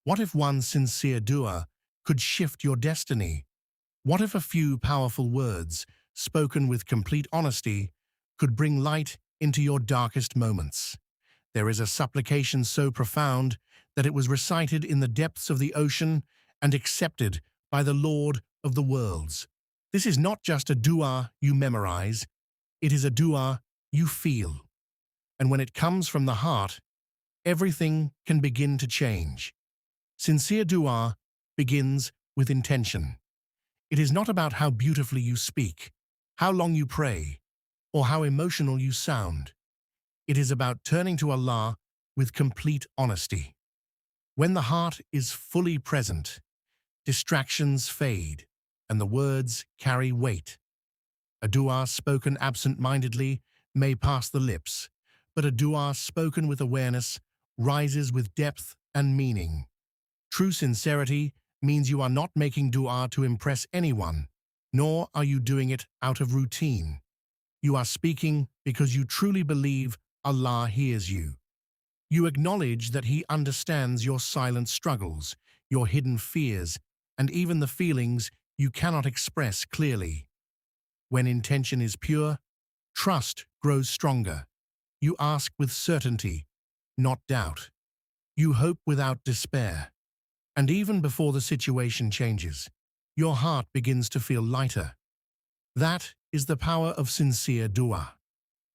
What if one sincere dua could shift your destiny? What if a few powerful words, spoken with complete honesty, could bring light into your darkest moments? There is a supplication so profound that it was recited in the depths of the ocean and accepted by the Lord of the worlds. This is not just a dua you memorize, it is a dua you feel. And when it comes from the heart, everything can begin to change. Sincere dua begins with intention. It is not about how beautifully you speak, how long you pray, or how emotional you sound. It is about turning to Allah with complete honesty. When the heart is fully present, distractions fade, and the words carry weight. A dua spoken absent-mindedly may pass the lips, but a dua spoken with awareness rises with depth and meaning. True sincerity means you are not making dua to impress anyone, nor are you doing it out of routine. You are speaking because you truly believe Allah hears you. You acknowledge that He understands your silent struggles, your hidden fears, and even the feelings you cannot express clearly. When intention is pure, trust grows stronger. You ask with certainty, not doubt. You hope without despair. And even before the situation changes, your heart begins to feel lighter. That is the power of sincere dua.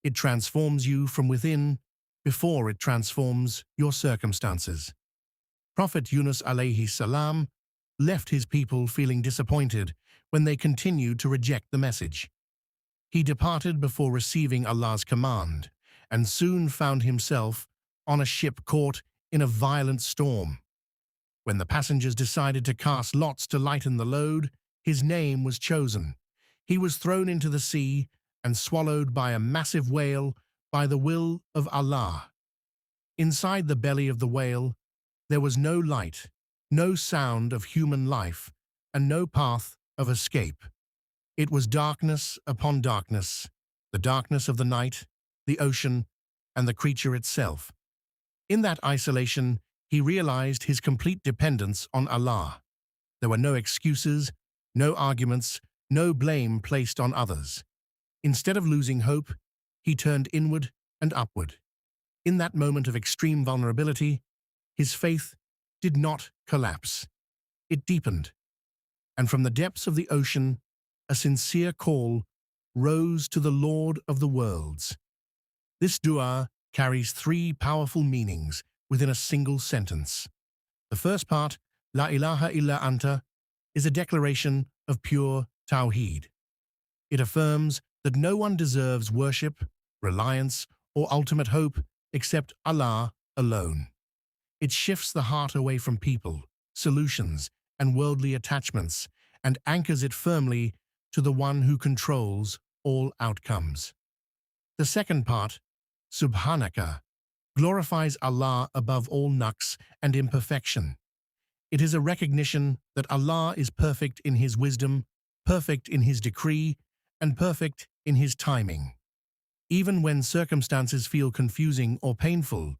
It transforms you from within before it transforms your circumstances. Prophet Yunus alayhi salam left his people feeling disappointed when they continued to reject the message. He departed before receiving Allah's command and soon found himself on a ship caught in a violent storm. When the passengers decided to cast lots to lighten the load, his name was chosen. He was thrown into the sea and swallowed by a massive whale by the will of Allah. Inside the belly of the whale, there was no light, no sound of human life, and no path of escape. It was darkness upon darkness, the darkness of the night, the ocean, and the creature itself. In that isolation, he realized his complete dependence on Allah. There were no excuses, no arguments, no blame placed on others. Instead of losing hope, he turned inward and upward. In that moment of extreme vulnerability, his faith did not collapse. It deepened. And from the depths of the ocean, a sincere call rose to the Lord of the worlds. This dua carries three powerful meanings within a single sentence. The first part, La ilaha illa anta, is a declaration of pure tawheed. It affirms that no one deserves worship, reliance, or ultimate hope except Allah alone. It shifts the heart away from people, solutions, and worldly attachments, and anchors it firmly to the one who controls all outcomes. The second part, Subhanaka, glorifies Allah above all naqs and imperfection. It is a recognition that Allah is perfect in His wisdom, perfect in His decree, and perfect in His timing. Even when circumstances feel confusing or painful,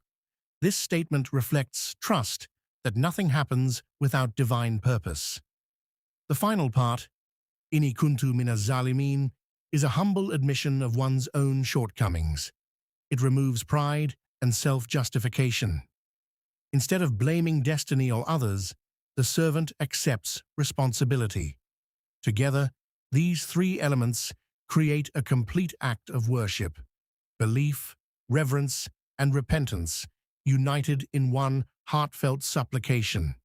this statement reflects trust that nothing happens without divine purpose. The final part, Inni kuntu minaz zalimin, is a humble admission of one's own shortcomings. It removes pride and self-justification. Instead of blaming destiny or others, the servant accepts responsibility. Together, these three elements create a complete act of worship: belief, reverence, and repentance, united in one heartfelt supplication.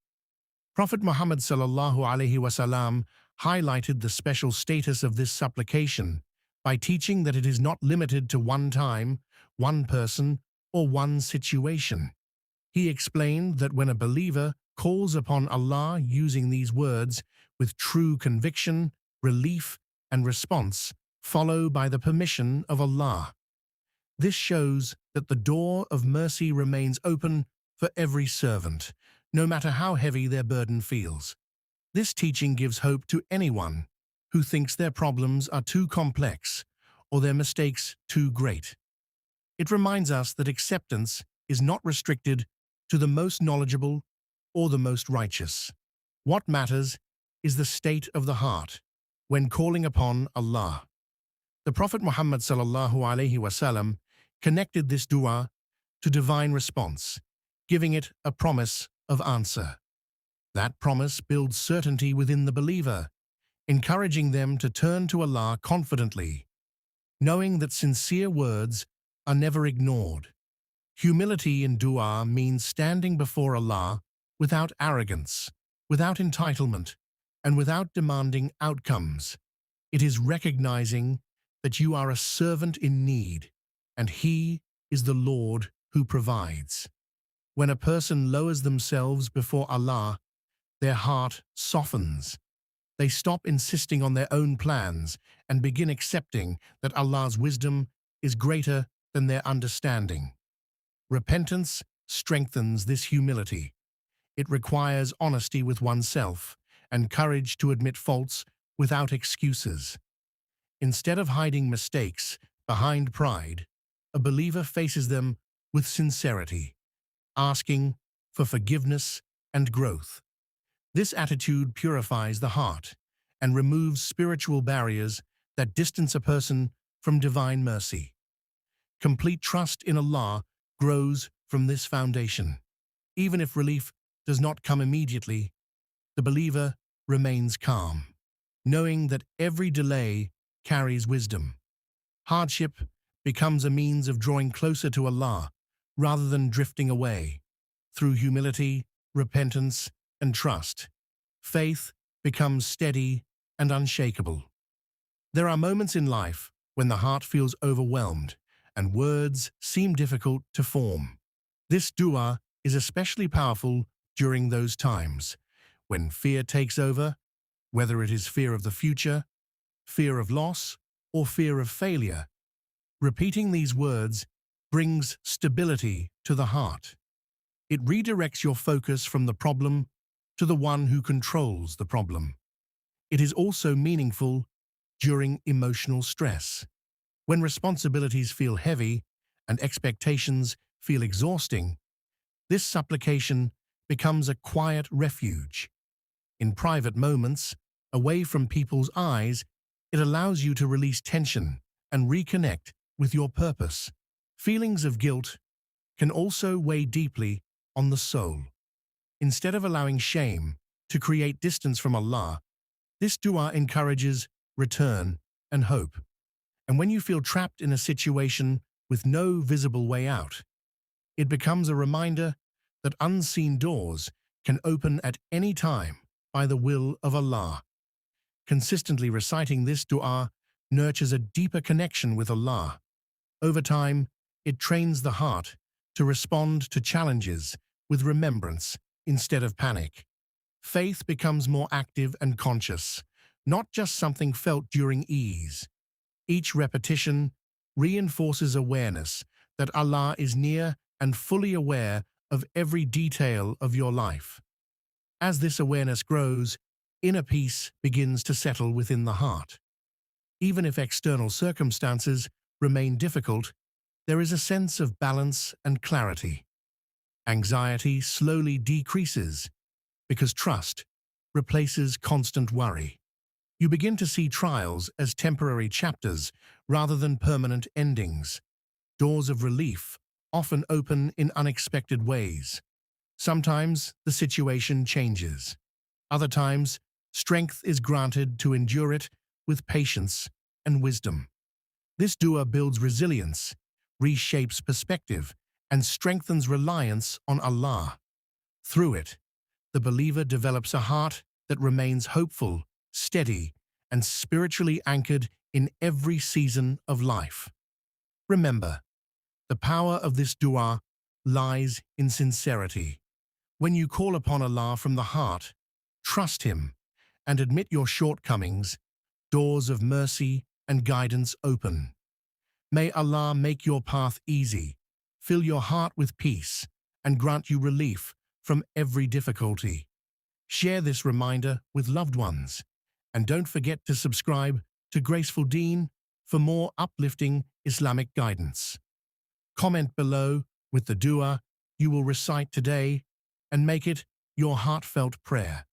Prophet Muhammad sallallahu alaihi wasallam highlighted the special status of this supplication by teaching that it is not limited to one time, one person, or one situation. He explained that when a believer calls upon Allah using these words with true conviction, relief, and response, follow by the permission of Allah. This shows that the door of mercy remains open for every servant, no matter how heavy their burden feels. This teaching gives hope to anyone who thinks their problems are too complex or their mistakes too great. It reminds us that acceptance is not restricted to the most knowledgeable or the most righteous. What matters is the state of the heart when calling upon Allah. The Prophet Muhammad ﷺ connected this dua to divine response, giving it a promise of answer. That promise builds certainty within the believer, encouraging them to turn to Allah confidently, knowing that sincere words are never ignored. Humility in dua means standing before Allah without arrogance, without entitlement, and without demanding outcomes. It is recognizing that you are a servant in need, and He is the Lord who provides. When a person lowers themselves before Allah, their heart softens. They stop insisting on their own plans and begin accepting that Allah's wisdom is greater than their understanding. Repentance strengthens this humility. It requires honesty with oneself and courage to admit faults without excuses. Instead of hiding mistakes behind pride, a believer faces them with sincerity, asking for forgiveness and growth. This attitude purifies the heart and removes spiritual barriers that distance a person from divine mercy. Complete trust in Allah grows from this foundation. Even if relief does not come immediately, the believer remains calm, knowing that every delay carries wisdom. Hardship becomes a means of drawing closer to Allah rather than drifting away. Through humility, repentance, and trust, faith becomes steady and unshakable. There are moments in life when the heart feels overwhelmed and words seem difficult to form. This dua is especially powerful during those times when fear takes over, whether it is fear of the future, fear of loss, or fear of failure. Repeating these words brings stability to the heart. It redirects your focus from the problem to the one who controls the problem. It is also meaningful during emotional stress. When responsibilities feel heavy and expectations feel exhausting, this supplication becomes a quiet refuge. In private moments, away from people's eyes, it allows you to release tension and reconnect with your purpose. Feelings of guilt can also weigh deeply on the soul. Instead of allowing shame to create distance from Allah, this dua encourages return and hope. And when you feel trapped in a situation with no visible way out, it becomes a reminder that unseen doors can open at any time by the will of Allah. Consistently reciting this dua nurtures a deeper connection with Allah. Over time, it trains the heart to respond to challenges with remembrance instead of panic. Faith becomes more active and conscious, not just something felt during ease. Each repetition reinforces awareness that Allah is near and fully aware of every detail of your life. As this awareness grows, inner peace begins to settle within the heart. Even if external circumstances remain difficult, there is a sense of balance and clarity. Anxiety slowly decreases because trust replaces constant worry. You begin to see trials as temporary chapters rather than permanent endings. Doors of relief often open in unexpected ways. Sometimes the situation changes. Other times, strength is granted to endure it with patience and wisdom. This dua builds resilience, reshapes perspective, and strengthens reliance on Allah. Through it, the believer develops a heart that remains hopeful, steady, and spiritually anchored in every season of life. Remember, the power of this dua lies in sincerity. When you call upon Allah from the heart, trust Him, and admit your shortcomings, doors of mercy and guidance open. May Allah make your path easy, fill your heart with peace, and grant you relief from every difficulty. Share this reminder with loved ones, and don't forget to subscribe to Graceful Deen for more uplifting Islamic guidance. Comment below with the dua you will recite today and make it your heartfelt prayer.